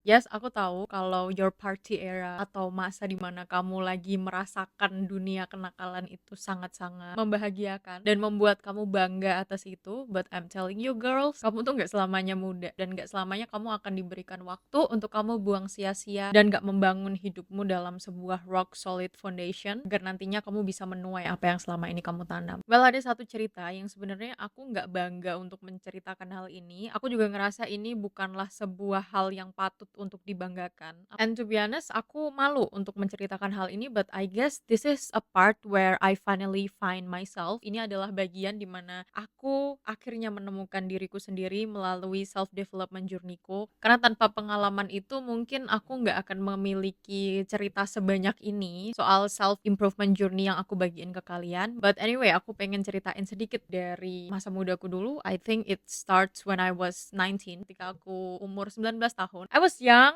Yes, aku tahu kalau your party era atau masa di mana kamu lagi merasakan dunia kenakalan itu sangat-sangat membahagiakan dan membuat kamu bangga atas itu. But I'm telling you girls, kamu tuh nggak selamanya muda dan nggak selamanya kamu akan diberikan waktu untuk kamu buang sia-sia dan nggak membangun hidupmu dalam sebuah rock solid foundation agar nantinya kamu bisa menuai apa yang selama ini kamu tanam. Well, ada satu cerita yang sebenarnya aku nggak bangga untuk menceritakan hal ini. Aku juga ngerasa ini bukanlah sebuah hal yang patut untuk dibanggakan. And to be honest, aku malu untuk menceritakan hal ini, but I guess this is a part where I finally find myself. Ini adalah bagian dimana aku akhirnya menemukan diriku sendiri melalui self development journey-ku. Karena tanpa pengalaman itu mungkin aku nggak akan memiliki cerita sebanyak ini soal self improvement journey yang aku bagiin ke kalian. But anyway, aku pengen ceritain sedikit dari masa mudaku dulu. I think it starts when I was 19, ketika aku umur 19 tahun. I was young.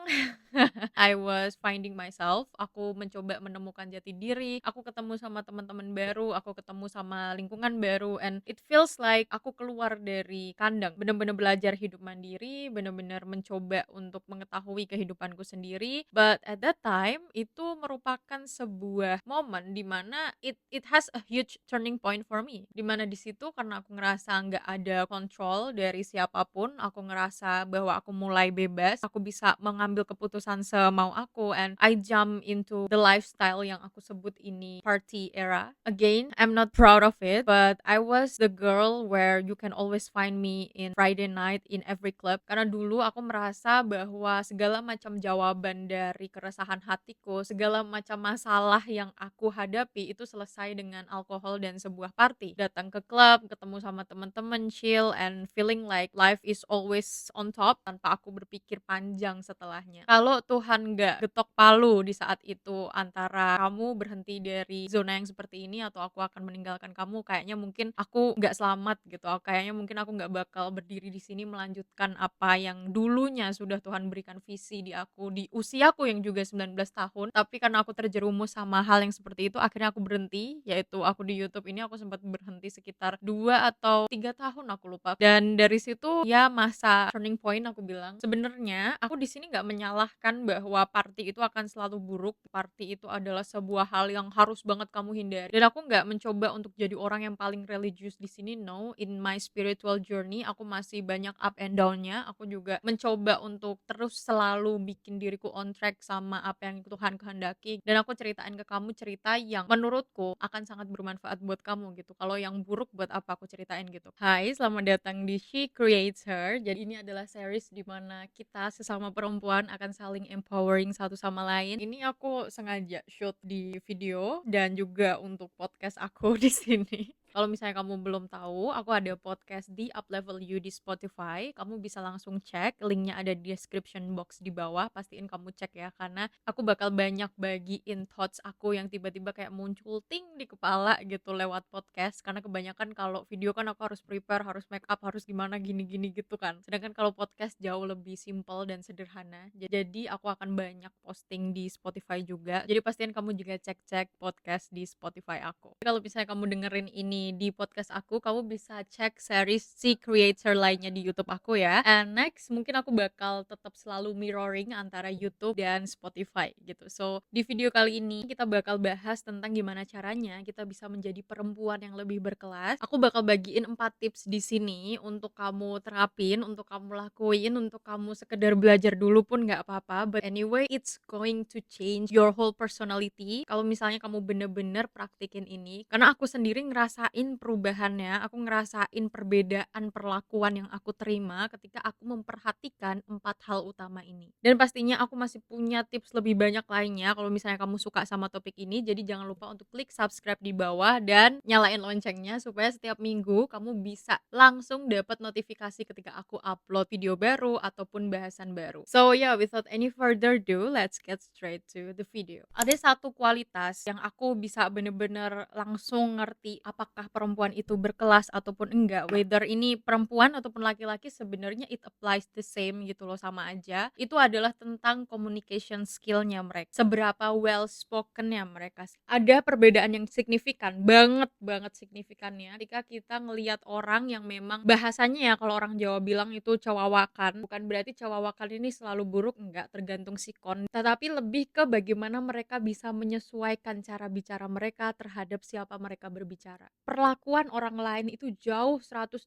I was finding myself. Aku mencoba menemukan jati diri. Aku ketemu sama teman-teman baru, aku ketemu sama lingkungan baru, and it feels like aku keluar dari kandang. Bener-bener belajar hidup mandiri, bener-bener mencoba untuk mengetahui kehidupanku sendiri. But at that time, itu merupakan sebuah momen di mana it has a huge turning point for me. Di mana di situ karena aku ngerasa nggak ada kontrol dari siapapun, aku ngerasa bahwa aku mulai bebas, aku bisa mengambil keputusan semau aku, and I jump into the lifestyle yang aku sebut ini party era. Again, I'm not proud of it, but I was the girl where you can always find me in Friday night in every club. Karena dulu aku merasa bahwa segala macam jawaban dari keresahan hatiku, segala macam masalah yang aku hadapi itu selesai dengan alkohol dan sebuah party. Datang ke klub, ketemu sama teman-teman, chill, and feeling like life is always on top tanpa aku berpikir panjang setelahnya. Kalau Tuhan nggak getok palu di saat itu antara kamu berhenti dari zona yang seperti ini atau aku akan meninggalkan kamu, kayaknya mungkin aku nggak selamat gitu. Kayaknya mungkin aku nggak bakal berdiri di sini melanjutkan apa yang dulunya sudah Tuhan berikan visi di aku di usiaku yang juga 19 tahun. Tapi karena aku terjerumus sama hal yang seperti itu, akhirnya aku berhenti, yaitu aku di YouTube ini aku sempat berhenti sekitar 2 atau 3 tahun aku lupa. Dan dari situ ya masa turning point aku bilang. Sebenarnya aku di sini nggak menyalahkan bahwa party itu akan selalu buruk. Party itu adalah sebuah hal yang harus banget kamu hindari. Dan aku nggak mencoba untuk jadi orang yang paling religius di sini. No, in my spiritual journey aku masih banyak up and down-nya. Aku juga mencoba untuk terus selalu bikin diriku on track sama apa yang Tuhan kehendaki. Dan aku ceritain ke kamu cerita yang menurutku akan sangat bermanfaat buat kamu gitu. Kalau yang buruk buat apa aku ceritain gitu. Hai, selamat datang di She Creates Her. Jadi ini adalah series di mana kita sesama perempuan akan saling empowering satu sama lain. Ini aku sengaja shoot di video dan juga untuk podcast aku di sini. Kalau misalnya kamu belum tahu, aku ada podcast di Up Level You di Spotify. Kamu bisa langsung cek, linknya ada di description box di bawah. Pastiin kamu cek ya, karena aku bakal banyak bagiin thoughts aku yang tiba-tiba kayak muncul ting di kepala gitu lewat podcast. Karena kebanyakan kalau video kan aku harus prepare, harus make up, harus gimana gini-gini gitu kan. Sedangkan kalau podcast jauh lebih simple dan sederhana. Jadi aku akan banyak posting di Spotify juga. Jadi pastiin kamu juga cek-cek podcast di Spotify aku. Kalau misalnya kamu dengerin ini di podcast aku, kamu bisa cek series si creator lainnya di YouTube aku ya. And next mungkin aku bakal tetap selalu mirroring antara YouTube dan Spotify gitu. So di video kali ini kita bakal bahas tentang gimana caranya kita bisa menjadi perempuan yang lebih berkelas. Aku bakal bagiin 4 tips di sini untuk kamu terapin, untuk kamu lakuin, untuk kamu sekedar belajar dulu pun nggak apa-apa. But anyway, it's going to change your whole personality kalau misalnya kamu bener-bener praktikin ini. Karena aku sendiri ngerasain perubahannya, aku ngerasain perbedaan perlakuan yang aku terima ketika aku memperhatikan 4 hal utama ini. Dan pastinya aku masih punya tips lebih banyak lainnya kalau misalnya kamu suka sama topik ini. Jadi jangan lupa untuk klik subscribe di bawah dan nyalain loncengnya supaya setiap minggu kamu bisa langsung dapat notifikasi ketika aku upload video baru ataupun bahasan baru. So yeah, without any further ado, let's get straight to the video. Ada satu kualitas yang aku bisa bener-bener langsung ngerti apakah apakah perempuan itu berkelas ataupun enggak, whether ini perempuan ataupun laki-laki, sebenarnya it applies the same gitu loh, sama aja. Itu adalah tentang communication skill-nya mereka, seberapa well spoken-nya mereka. Ada perbedaan yang signifikan, banget banget signifikannya ketika kita ngelihat orang yang memang bahasanya ya, kalau orang Jawa bilang itu cawawakan. Bukan berarti cawawakan ini selalu buruk, enggak, tergantung sikon. Tetapi lebih ke bagaimana mereka bisa menyesuaikan cara bicara mereka terhadap siapa mereka berbicara. Perlakuan orang lain itu jauh 180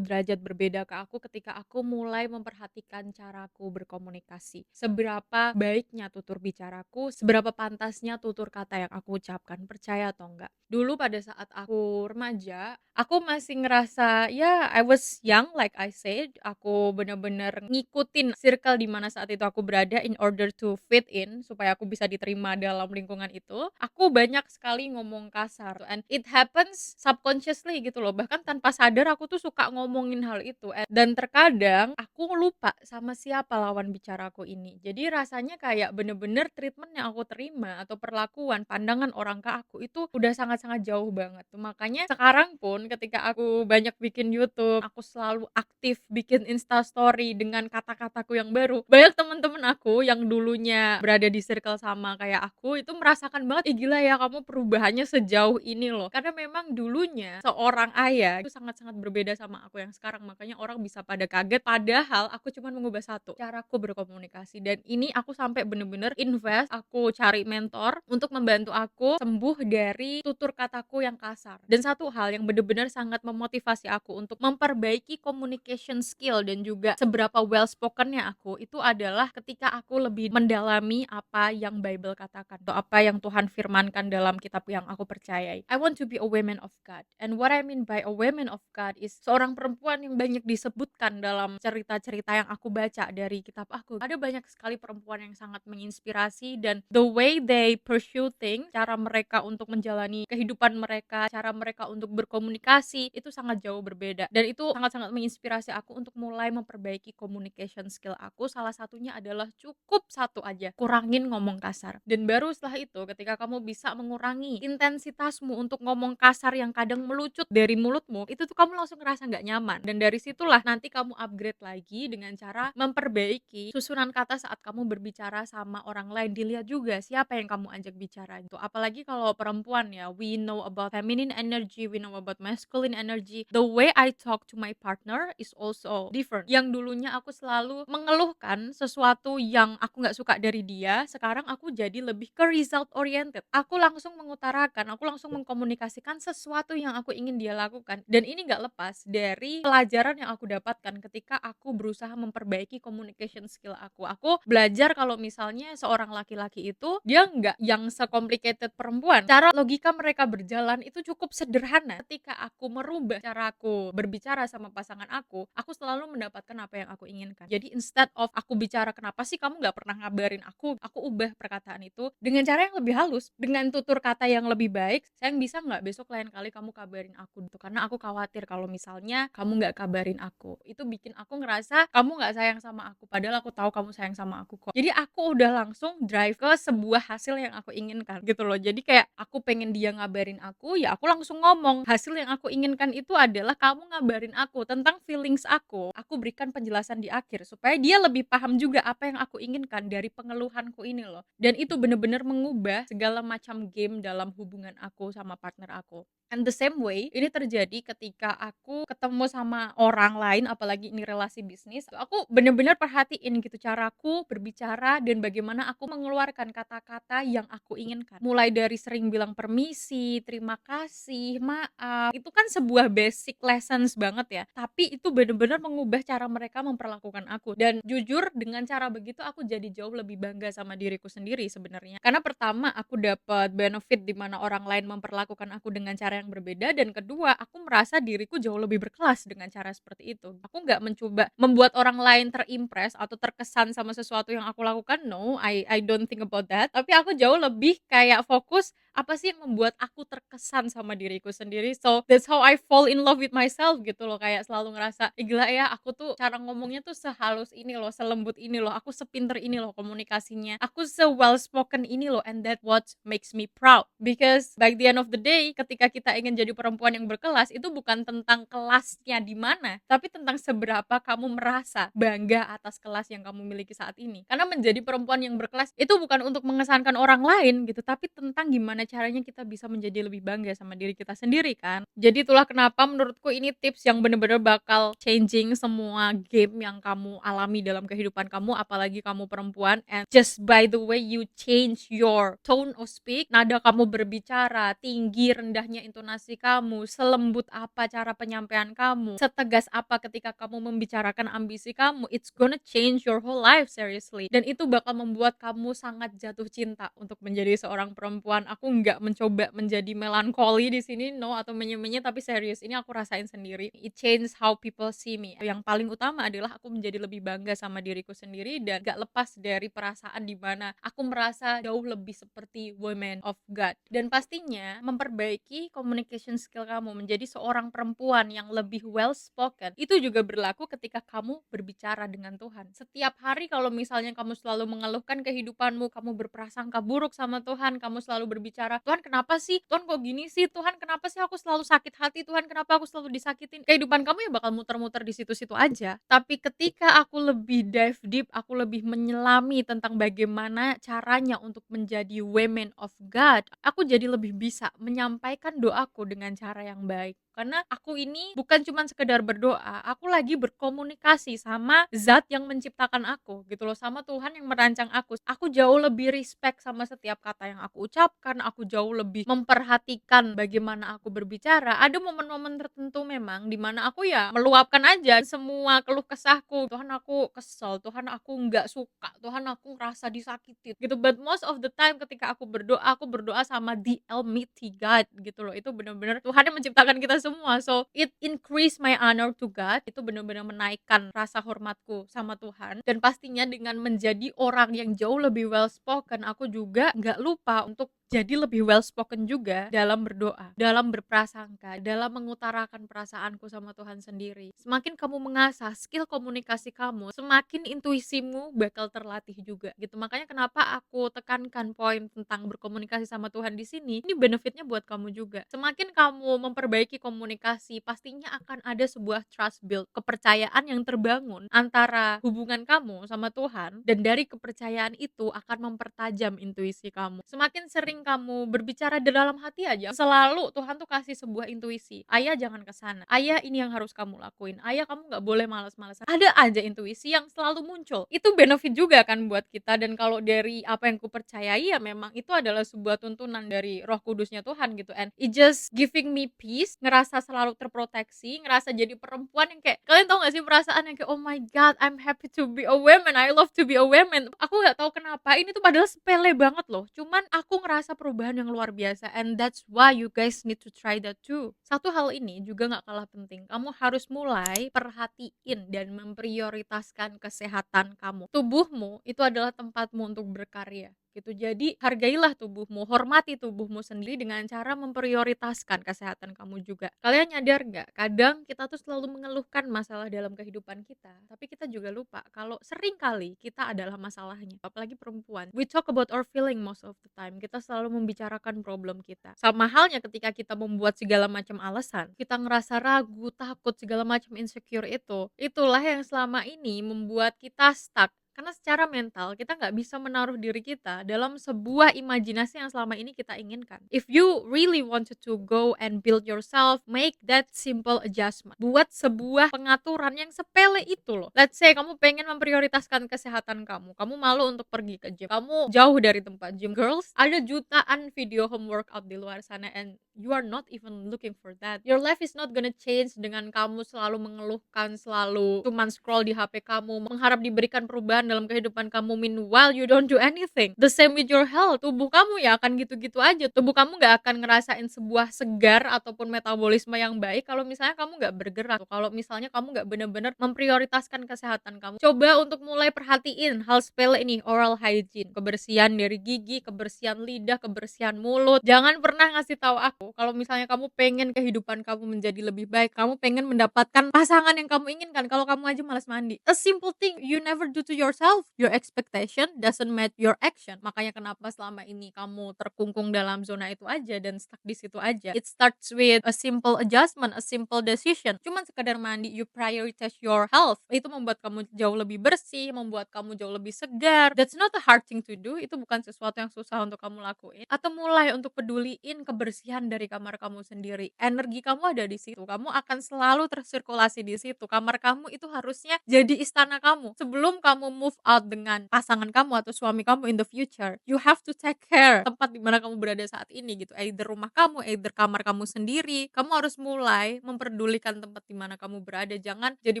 derajat berbeda ke aku ketika aku mulai memperhatikan caraku berkomunikasi. Seberapa baiknya tutur bicaraku, seberapa pantasnya tutur kata yang aku ucapkan, percaya atau enggak. Dulu pada saat aku remaja, aku masih ngerasa, ya I was young like I said, aku bener-bener ngikutin circle di mana saat itu aku berada in order to fit in, supaya aku bisa diterima dalam lingkungan itu. Aku banyak sekali ngomong kasar and it happens subconsciously gitu loh, bahkan tanpa sadar aku tuh suka ngomongin hal itu. Dan terkadang aku lupa sama siapa lawan bicaraku ini, jadi rasanya kayak bener-bener treatment yang aku terima atau perlakuan, pandangan orang ke aku itu udah sangat-sangat jauh banget. Makanya sekarang pun ketika aku banyak bikin YouTube, aku selalu aktif bikin Insta story dengan kata-kataku yang baru. Banyak temen-temen aku yang dulunya berada di circle sama kayak aku itu merasakan banget, "Ih gila ya, kamu perubahannya sejauh ini loh." Karena memang dulunya seorang ayah itu sangat-sangat berbeda sama aku yang sekarang. Makanya orang bisa pada kaget, padahal aku cuma mengubah satu, caraku berkomunikasi. Dan ini aku sampai bener-bener invest, aku cari mentor untuk membantu aku sembuh dari tutur kataku yang kasar. Dan satu hal yang bener-bener sangat memotivasi aku untuk memperbaiki communication skill dan juga seberapa well spokennya aku, itu adalah ketika aku lebih mendalami apa yang Bible katakan atau apa yang Tuhan firmankan dalam kitab yang aku percayai. I want to be a woman of God, and what I mean by a woman of God is seorang perempuan yang banyak disebutkan dalam cerita-cerita yang aku baca dari kitab aku. Ada banyak sekali perempuan yang sangat menginspirasi, dan the way they pursue things, cara mereka untuk menjalani kehidupan mereka, cara mereka untuk berkomunikasi itu sangat jauh berbeda, dan itu sangat-sangat menginspirasi aku untuk mulai memperbaiki communication skill aku. Salah satunya adalah cukup satu aja, kurangin ngomong kasar. Dan baru setelah itu, ketika kamu bisa mengurangi intensitasmu untuk ngomong kasar yang kadang melucut dari mulutmu, itu tuh kamu langsung ngerasa nggak nyaman. Dan dari situlah nanti kamu upgrade lagi dengan cara memperbaiki susunan kata saat kamu berbicara sama orang lain. Dilihat juga siapa yang kamu ajak bicara itu. Apalagi kalau perempuan ya, we know about feminine energy, we know about masculine energy. The way I talk to my partner is also different. Yang dulunya aku selalu mengeluhkan sesuatu yang aku nggak suka dari dia, sekarang aku jadi lebih ke result oriented. Aku langsung mengutarakan, aku langsung mengkomunikasikan sesuatu yang aku ingin dia lakukan. Dan ini nggak lepas dari pelajaran yang aku dapatkan ketika aku berusaha memperbaiki communication skill aku. Aku belajar kalau misalnya seorang laki-laki itu dia nggak yang secomplicated perempuan. Cara logika mereka berjalan itu cukup sederhana. Ketika aku merubah caraku berbicara sama pasangan aku selalu mendapatkan apa yang aku inginkan. Jadi instead of aku bicara, "Kenapa sih kamu nggak pernah ngabarin aku?" Aku ubah perkataan itu dengan cara yang lebih halus, dengan tutur kata yang lebih baik. "Sayang, bisa nggak besok lain kali kamu kabarin aku tuh, karena aku khawatir kalau misalnya kamu nggak kabarin aku." Itu bikin aku ngerasa kamu nggak sayang sama aku, padahal aku tahu kamu sayang sama aku kok. Jadi aku udah langsung drive ke sebuah hasil yang aku inginkan gitu loh. Jadi kayak aku pengen dia ngabarin aku, ya aku langsung ngomong. Hasil yang aku inginkan itu adalah kamu ngabarin aku tentang feelings aku berikan penjelasan di akhir supaya dia lebih paham juga apa yang aku inginkan dari pengeluhanku ini loh. Dan itu bener-bener mengubah segala macam game dalam hubungan aku sama partner aku. And the same way, ini terjadi ketika aku ketemu sama orang lain, apalagi ini relasi bisnis. Aku bener-bener perhatiin gitu caraku berbicara dan bagaimana aku mengeluarkan kata-kata yang aku inginkan. Mulai dari sering bilang permisi, terima kasih, maaf. Itu kan sebuah basic lessons banget ya. Tapi itu bener-bener mengubah cara mereka memperlakukan aku. Dan jujur dengan cara begitu aku jadi jauh lebih bangga sama diriku sendiri sebenarnya. Karena pertama aku dapat benefit di mana orang lain memperlakukan aku dengan cara yang berbeda, dan kedua aku merasa diriku jauh lebih berkelas dengan cara seperti itu. Aku nggak mencoba membuat orang lain terimpress atau terkesan sama sesuatu yang aku lakukan. No, I don't think about that. Tapi aku jauh lebih kayak fokus apa sih yang membuat aku terkesan sama diriku sendiri. So that's how I fall in love with myself gitu loh. Kayak selalu ngerasa, gila ya, aku tuh cara ngomongnya tuh sehalus ini loh, selembut ini loh, aku sepinter ini loh komunikasinya, aku se well spoken ini loh, and that what makes me proud. Because by the end of the day, ketika kita kita ingin jadi perempuan yang berkelas, itu bukan tentang kelasnya di mana, tapi tentang seberapa kamu merasa bangga atas kelas yang kamu miliki saat ini. Karena menjadi perempuan yang berkelas itu bukan untuk mengesankan orang lain gitu, tapi tentang gimana caranya kita bisa menjadi lebih bangga sama diri kita sendiri kan. Jadi itulah kenapa menurutku ini tips yang bener-bener bakal changing semua game yang kamu alami dalam kehidupan kamu, apalagi kamu perempuan. And just by the way you change your tone of speak, nada kamu berbicara, tinggi rendahnya intonasi kamu, selembut apa cara penyampaian kamu, setegas apa ketika kamu membicarakan ambisi kamu, it's gonna change your whole life seriously. Dan itu bakal membuat kamu sangat jatuh cinta untuk menjadi seorang perempuan. Aku nggak mencoba menjadi melankoli di sini, no, atau menye-menye, tapi serius ini aku rasain sendiri. It changes how people see me. Yang paling utama adalah aku menjadi lebih bangga sama diriku sendiri dan gak lepas dari perasaan dimana aku merasa jauh lebih seperti women of God. Dan pastinya memperbaiki communication skill kamu menjadi seorang perempuan yang lebih well spoken itu juga berlaku ketika kamu berbicara dengan Tuhan. Setiap hari kalau misalnya kamu selalu mengeluhkan kehidupanmu, kamu berprasangka buruk sama Tuhan, kamu selalu berbicara, Tuhan kenapa sih? Tuhan kok gini sih? Tuhan kenapa sih aku selalu sakit hati? Tuhan kenapa aku selalu disakitin? Kehidupan kamu ya bakal muter-muter di situ-situ aja. Tapi ketika aku lebih dive deep, aku lebih menyelami tentang bagaimana caranya untuk menjadi women of God, aku jadi lebih bisa menyampaikan doaku dengan cara yang baik. Karena aku ini bukan cuma sekedar berdoa, aku lagi berkomunikasi sama zat yang menciptakan aku gitu loh, sama Tuhan yang merancang aku. Aku jauh lebih respect sama setiap kata yang aku ucapkan, aku jauh lebih memperhatikan bagaimana aku berbicara. Ada momen-momen tertentu memang dimana aku ya meluapkan aja semua keluh kesahku. Tuhan aku kesel, Tuhan aku nggak suka, Tuhan aku ngerasa disakitin gitu. But most of the time ketika aku berdoa sama the Almighty God gitu loh. Itu benar-benar Tuhan yang menciptakan kita semua. So it increase my honor to God. Itu benar-benar menaikkan rasa hormatku sama Tuhan. Dan pastinya dengan menjadi orang yang jauh lebih well spoken, aku juga nggak lupa untuk jadi lebih well spoken juga dalam berdoa, dalam berprasangka, dalam mengutarakan perasaanku sama Tuhan sendiri. Semakin kamu mengasah skill komunikasi kamu, semakin intuisimu bakal terlatih juga gitu. Makanya kenapa aku tekankan poin tentang berkomunikasi sama Tuhan di sini, ini benefitnya buat kamu juga. Semakin kamu memperbaiki komunikasi, pastinya akan ada sebuah trust build, kepercayaan yang terbangun antara hubungan kamu sama Tuhan, dan dari kepercayaan itu akan mempertajam intuisi kamu. Semakin sering kamu berbicara di dalam hati aja, selalu Tuhan tuh kasih sebuah intuisi. Ayah jangan kesana, ayah ini yang harus kamu lakuin, ayah kamu gak boleh malas-malasan. Ada aja intuisi yang selalu muncul. Itu benefit juga kan buat kita. Dan kalau dari apa yang kupercayai ya memang itu adalah sebuah tuntunan dari Roh Kudusnya Tuhan gitu. And it just giving me peace, ngerasa selalu terproteksi, ngerasa jadi perempuan yang kayak, kalian tau gak sih perasaan yang kayak, oh my god, I'm happy to be a woman, I love to be a woman. Aku gak tahu kenapa, ini tuh padahal sepele banget loh, cuman aku ngerasa perubahan yang luar biasa. And that's why you guys need to try that too. Satu hal ini juga gak kalah penting, kamu harus mulai perhatiin dan memprioritaskan kesehatan kamu. Tubuhmu itu adalah tempatmu untuk berkarya gitu. Jadi hargailah tubuhmu, hormati tubuhmu sendiri dengan cara memprioritaskan kesehatan kamu juga. Kalian nyadar gak? Kadang kita tuh selalu mengeluhkan masalah dalam kehidupan kita, tapi kita juga lupa kalau sering kali kita adalah masalahnya. Apalagi perempuan, we talk about our feeling most of the time. Kita selalu membicarakan problem kita. Sama halnya ketika kita membuat segala macam alasan, kita ngerasa ragu, takut, segala macam insecure itu. Itulah yang selama ini membuat kita stuck. Karena secara mental kita nggak bisa menaruh diri kita dalam sebuah imajinasi yang selama ini kita inginkan. If you really wanted to go and build yourself, make that simple adjustment. Buat sebuah pengaturan yang sepele itu loh. Let's say kamu pengen memprioritaskan kesehatan kamu. Kamu malu untuk pergi ke gym. Kamu jauh dari tempat gym. Girls, ada jutaan video home workout di luar sana and you are not even looking for that. Your life is not gonna change dengan kamu selalu mengeluhkan, selalu cuman scroll di HP kamu, mengharap diberikan perubahan dalam kehidupan kamu, meanwhile you don't do anything. The same with your health. Tubuh kamu ya akan gitu-gitu aja. Tubuh kamu gak akan ngerasain sebuah segar ataupun metabolisme yang baik kalau misalnya kamu gak bergerak, kalau misalnya kamu gak benar-benar memprioritaskan kesehatan kamu. Coba untuk mulai perhatiin hal sepele ini, oral hygiene, kebersihan dari gigi, kebersihan lidah, kebersihan mulut. Jangan pernah ngasih tahu aku Kalau misalnya kamu pengen kehidupan kamu menjadi lebih baik, kamu pengen mendapatkan pasangan yang kamu inginkan, kalau kamu aja malas mandi. A simple thing you never do to yourself. Your expectation doesn't match your action. Makanya kenapa selama ini kamu terkungkung dalam zona itu aja dan stuck di situ aja. It starts with a simple adjustment, a simple decision. Cuman sekadar mandi, you prioritize your health. Itu membuat kamu jauh lebih bersih, membuat kamu jauh lebih segar. That's not a hard thing to do. Itu bukan sesuatu yang susah untuk kamu lakuin. Atau mulai untuk peduliin kebersihan dari kamar kamu sendiri. Energi kamu ada di situ. Kamu akan selalu tersirkulasi di situ. Kamar kamu itu harusnya jadi istana kamu. Sebelum kamu move out dengan pasangan kamu atau suami kamu in the future, you have to take care tempat di mana kamu berada saat ini gitu. Either rumah kamu, either kamar kamu sendiri. Kamu harus mulai memperdulikan tempat di mana kamu berada. Jangan jadi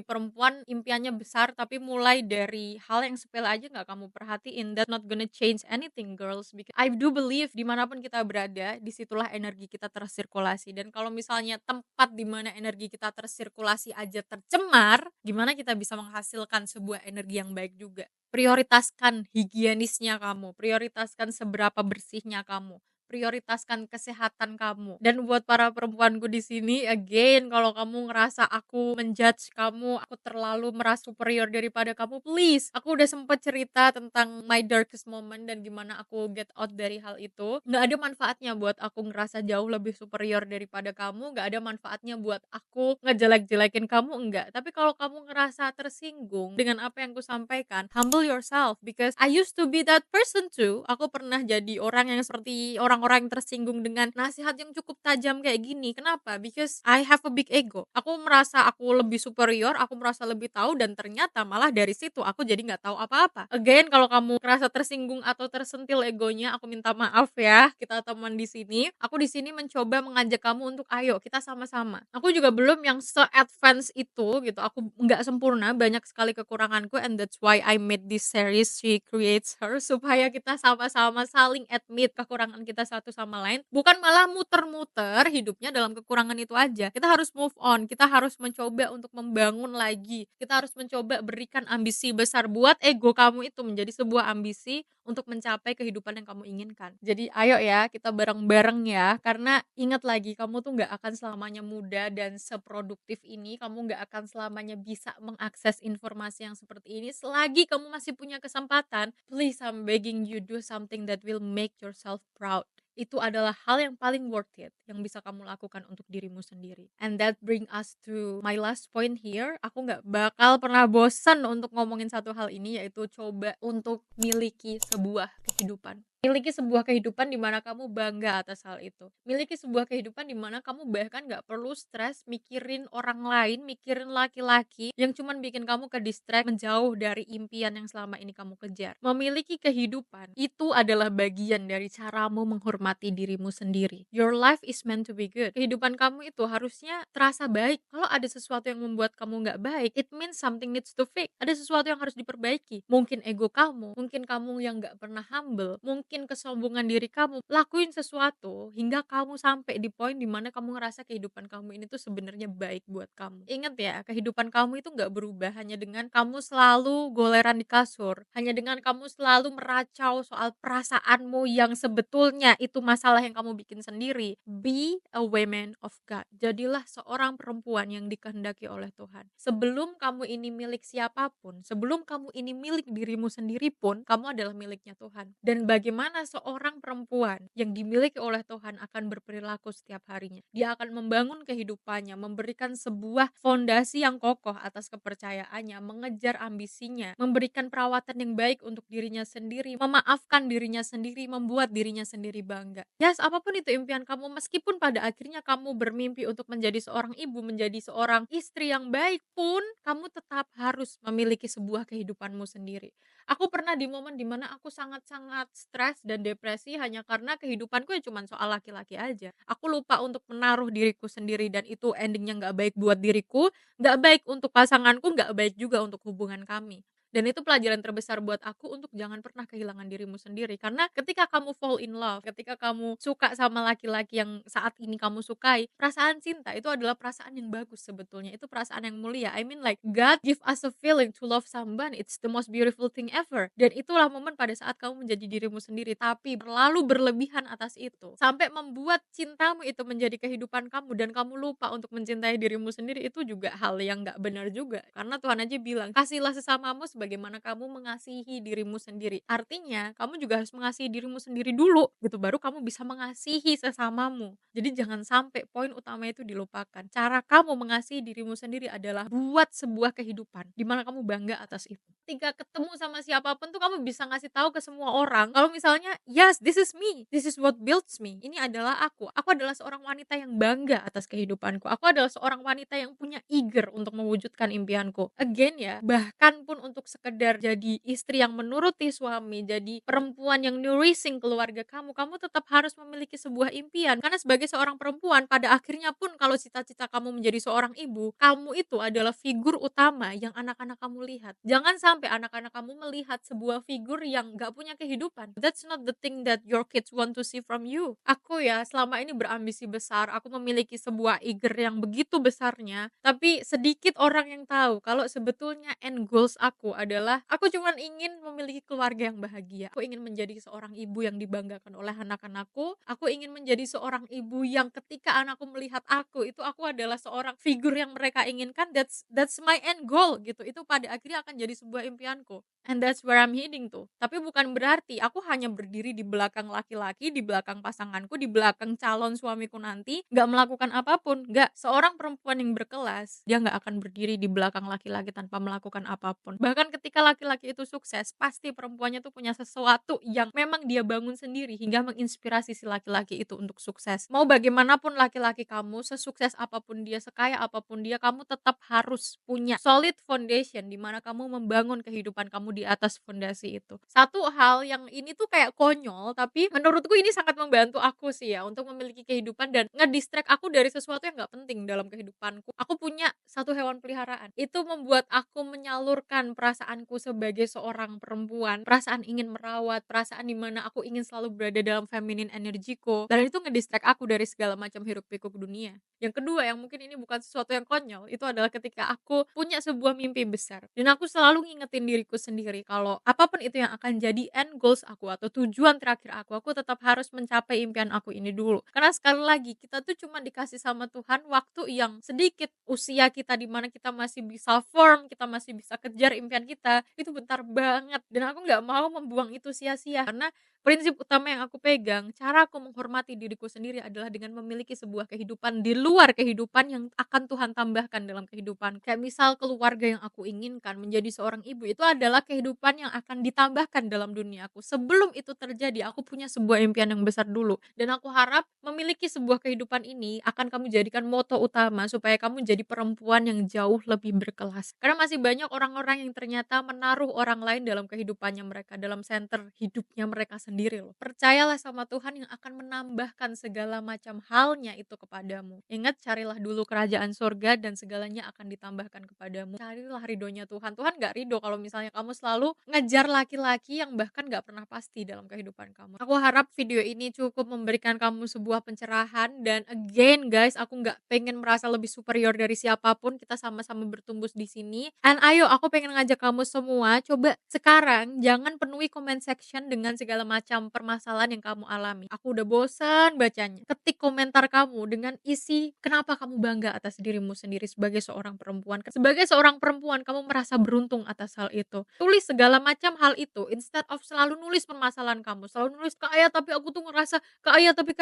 perempuan impiannya besar tapi mulai dari hal yang sepele aja nggak kamu perhatiin. That's not gonna change anything, girls. Because I do believe dimanapun kita berada, disitulah energi kita tersirkulasi. Dan kalau misalnya tempat di mana energi kita tersirkulasi aja tercemar, gimana kita bisa menghasilkan sebuah energi yang baik juga? Prioritaskan higienisnya kamu, prioritaskan seberapa bersihnya kamu, prioritaskan kesehatan kamu. Dan buat para perempuanku di sini, again, kalau kamu ngerasa aku menjudge kamu, aku terlalu merasa superior daripada kamu, please. Aku udah sempet cerita tentang my darkest moment dan gimana aku get out dari hal itu. Nggak ada manfaatnya buat aku ngerasa jauh lebih superior daripada kamu, nggak ada manfaatnya buat aku ngejelek-jelekin kamu, enggak. Tapi kalau kamu ngerasa tersinggung dengan apa yang aku sampaikan, humble yourself because I used to be that person too. Aku pernah jadi orang yang seperti orang-orang yang tersinggung dengan nasihat yang cukup tajam kayak gini. Kenapa? Because I have a big ego. Aku merasa aku lebih superior, aku merasa lebih tahu dan ternyata malah dari situ aku jadi nggak tahu apa-apa. Again, kalau kamu merasa tersinggung atau tersentil egonya, aku minta maaf ya. Kita teman di sini. Aku di sini mencoba mengajak kamu untuk ayo kita sama-sama. Aku juga belum yang se-advance itu gitu. Aku nggak sempurna, banyak sekali kekuranganku and that's why I made this series She Creates Her supaya kita sama-sama saling admit kekurangan kita satu sama lain, bukan malah muter-muter hidupnya dalam kekurangan itu aja. Kita harus move on, kita harus mencoba untuk membangun lagi. Kita harus mencoba berikan ambisi besar buat ego kamu itu menjadi sebuah ambisi untuk mencapai kehidupan yang kamu inginkan. Jadi ayo ya, kita bareng-bareng ya. Karena ingat lagi, kamu tuh nggak akan selamanya muda dan seproduktif ini. Kamu nggak akan selamanya bisa mengakses informasi yang seperti ini. Selagi kamu masih punya kesempatan, please I'm begging you do something that will make yourself proud. Itu adalah hal yang paling worth it yang bisa kamu lakukan untuk dirimu sendiri. And that bring us to my last point here. Aku nggak bakal pernah bosan untuk ngomongin satu hal ini, yaitu coba untuk miliki sebuah kehidupan. Miliki sebuah kehidupan di mana kamu bangga atas hal itu. Miliki sebuah kehidupan di mana kamu bahkan gak perlu stres mikirin orang lain, mikirin laki-laki yang cuman bikin kamu ke distract menjauh dari impian yang selama ini kamu kejar. Memiliki kehidupan itu adalah bagian dari caramu menghormati dirimu sendiri. Your life is meant to be good. Kehidupan kamu itu harusnya terasa baik. Kalau ada sesuatu yang membuat kamu gak baik, it means something needs to fix. Ada sesuatu yang harus diperbaiki. Mungkin ego kamu, mungkin kamu yang gak pernah humble, mungkin kesombongan diri kamu. Lakuin sesuatu hingga kamu sampai di poin dimana kamu ngerasa kehidupan kamu ini tuh sebenarnya baik buat kamu. Ingat ya, kehidupan kamu itu gak berubah hanya dengan kamu selalu goleran di kasur, hanya dengan kamu selalu meracau soal perasaanmu yang sebetulnya itu masalah yang kamu bikin sendiri. Be a woman of God. Jadilah seorang perempuan yang dikehendaki oleh Tuhan. Sebelum kamu ini milik siapapun, sebelum kamu ini milik dirimu sendiri pun, kamu adalah miliknya Tuhan. Dan bagaimana seorang perempuan yang dimiliki oleh Tuhan akan berperilaku setiap harinya. Dia akan membangun kehidupannya, memberikan sebuah fondasi yang kokoh atas kepercayaannya, mengejar ambisinya, memberikan perawatan yang baik untuk dirinya sendiri, memaafkan dirinya sendiri, membuat dirinya sendiri bangga. Yes, apapun itu impian kamu, meskipun pada akhirnya kamu bermimpi untuk menjadi seorang ibu, menjadi seorang istri yang baik pun, kamu tetap harus memiliki sebuah kehidupanmu sendiri. Aku pernah di momen dimana aku sangat-sangat stres dan depresi hanya karena kehidupanku ya cuma soal laki-laki aja. Aku lupa untuk menaruh diriku sendiri dan itu endingnya nggak baik buat diriku, nggak baik untuk pasanganku, nggak baik juga untuk hubungan kami. Dan itu pelajaran terbesar buat aku untuk jangan pernah kehilangan dirimu sendiri. Karena ketika kamu fall in love, ketika kamu suka sama laki-laki yang saat ini kamu sukai, perasaan cinta itu adalah perasaan yang bagus sebetulnya. Itu perasaan yang mulia. I mean like God give us a feeling to love someone. It's the most beautiful thing ever. Dan itulah momen pada saat kamu menjadi dirimu sendiri. Tapi terlalu berlebihan atas itu. Sampai membuat cintamu itu menjadi kehidupan kamu dan kamu lupa untuk mencintai dirimu sendiri, itu juga hal yang gak benar juga. Karena Tuhan aja bilang, kasihilah sesamamu sebagaimana kamu mengasihi dirimu sendiri. Artinya, kamu juga harus mengasihi dirimu sendiri dulu, gitu, baru kamu bisa mengasihi sesamamu. Jadi jangan sampai poin utama itu dilupakan. Cara kamu mengasihi dirimu sendiri adalah buat sebuah kehidupan di mana kamu bangga atas itu. Ketika ketemu sama siapapun tuh kamu bisa ngasih tahu ke semua orang kalau misalnya, yes, this is me, this is what builds me. Ini adalah aku. Aku adalah seorang wanita yang bangga atas kehidupanku. Aku adalah seorang wanita yang punya eager untuk mewujudkan impianku. Again ya, bahkan pun untuk sekedar jadi istri yang menuruti suami, jadi perempuan yang nourishing keluarga kamu tetap harus memiliki sebuah impian. Karena sebagai seorang perempuan, pada akhirnya pun kalau cita-cita kamu menjadi seorang ibu, kamu itu adalah figur utama yang anak-anak kamu lihat. Jangan sampai anak-anak kamu melihat sebuah figur yang gak punya kehidupan. That's not the thing that your kids want to see from you. Aku ya selama ini berambisi besar, aku memiliki sebuah eager yang begitu besarnya, tapi sedikit orang yang tahu kalau sebetulnya end goals aku adalah aku cuman ingin memiliki keluarga yang bahagia. Aku ingin menjadi seorang ibu yang dibanggakan oleh anak-anakku. Aku ingin menjadi seorang ibu yang ketika anakku melihat aku, itu aku adalah seorang figur yang mereka inginkan. That's my end goal gitu. Itu pada akhirnya akan jadi sebuah impianku. And that's where I'm heading to. Tapi bukan berarti aku hanya berdiri di belakang laki-laki, di belakang pasanganku, di belakang calon suamiku nanti, gak melakukan apapun. Gak, seorang perempuan yang berkelas, dia gak akan berdiri di belakang laki-laki tanpa melakukan apapun. Bahkan ketika laki-laki itu sukses, pasti perempuannya tuh punya sesuatu yang memang dia bangun sendiri hingga menginspirasi si laki-laki itu untuk sukses. Mau bagaimanapun laki-laki kamu, sesukses apapun dia, sekaya apapun dia, kamu tetap harus punya solid foundation di mana kamu membangun kehidupan kamu di atas fondasi itu. Satu hal yang ini tuh kayak konyol, tapi menurutku ini sangat membantu aku sih ya untuk memiliki kehidupan dan ngedistract aku dari sesuatu yang gak penting dalam kehidupanku. Aku punya satu hewan peliharaan. Itu membuat aku menyalurkan perasaanku sebagai seorang perempuan, perasaan ingin merawat, perasaan dimana aku ingin selalu berada dalam feminine energiku, dan itu ngedistract aku dari segala macam hiruk pikuk dunia. Yang kedua, yang mungkin ini bukan sesuatu yang konyol, itu adalah ketika aku punya sebuah mimpi besar dan aku selalu ngingetin diriku sendiri kalau apapun itu yang akan jadi end goals aku atau tujuan terakhir aku tetap harus mencapai impian aku ini dulu. Karena sekali lagi, kita tuh cuma dikasih sama Tuhan waktu yang sedikit. Usia kita di mana kita masih bisa form, kita masih bisa kejar impian kita, itu bentar banget. Dan aku nggak mau membuang itu sia-sia. Karena prinsip utama yang aku pegang, cara aku menghormati diriku sendiri adalah dengan memiliki sebuah kehidupan di luar kehidupan yang akan Tuhan tambahkan dalam kehidupan. Kayak misal keluarga yang aku inginkan, menjadi seorang ibu, itu adalah kehidupan yang akan ditambahkan dalam dunia aku. Sebelum itu terjadi, aku punya sebuah impian yang besar dulu. Dan aku harap memiliki sebuah kehidupan ini akan kamu jadikan moto utama supaya kamu jadi perempuan yang jauh lebih berkelas. Karena masih banyak orang-orang yang ternyata menaruh orang lain dalam kehidupannya mereka, dalam center hidupnya mereka sendiri loh. Percayalah sama Tuhan yang akan menambahkan segala macam halnya itu kepadamu. Ingat, carilah dulu kerajaan surga dan segalanya akan ditambahkan kepadamu. Carilah ridhonya Tuhan. Tuhan gak ridho kalau misalnya kamu selalu ngejar laki-laki yang bahkan gak pernah pasti dalam kehidupan kamu. Aku harap video ini cukup memberikan kamu sebuah pencerahan, dan again guys, aku gak pengen merasa lebih superior dari siapapun. Kita sama-sama bertumbuh di sini. And ayo, aku pengen ngajak kamu semua, coba sekarang jangan penuhi comment section dengan segala macam permasalahan yang kamu alami. Aku udah bosan bacanya. Ketik komentar kamu dengan isi kenapa kamu bangga atas dirimu sendiri sebagai seorang perempuan. Sebagai seorang perempuan, kamu merasa beruntung atas hal itu. Tulis segala macam hal itu instead of selalu nulis permasalahan kamu. Selalu nulis Kak Aya tapi aku tuh ngerasa, Kak Aya tapi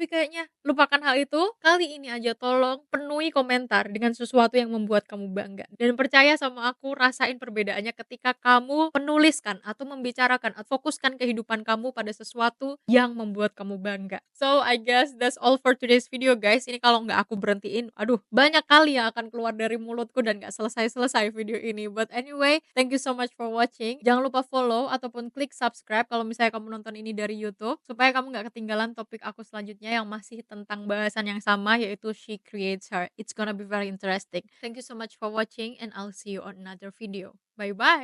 kayaknya. Lupakan hal itu. Kali ini aja tolong penuhi komentar dengan sesuatu yang membuat kamu bangga. Dan percaya sama aku, rasain perbedaannya ketika kamu menuliskan atau membicarakan atau fokuskan kehidupan kamu pada sesuatu yang membuat kamu bangga. So I guess that's all for today's video guys. Ini kalau nggak aku berhentiin, aduh, banyak kali yang akan keluar dari mulutku dan nggak selesai-selesai video ini. But anyway, thank you so much for watching. Jangan lupa follow ataupun klik subscribe kalau misalnya kamu nonton ini dari YouTube, supaya kamu nggak ketinggalan topik aku selanjutnya yang masih tentang bahasan yang sama, yaitu She Creates Her. It's gonna be very interesting. Thank you so much for watching and I'll see you on another video. Bye bye.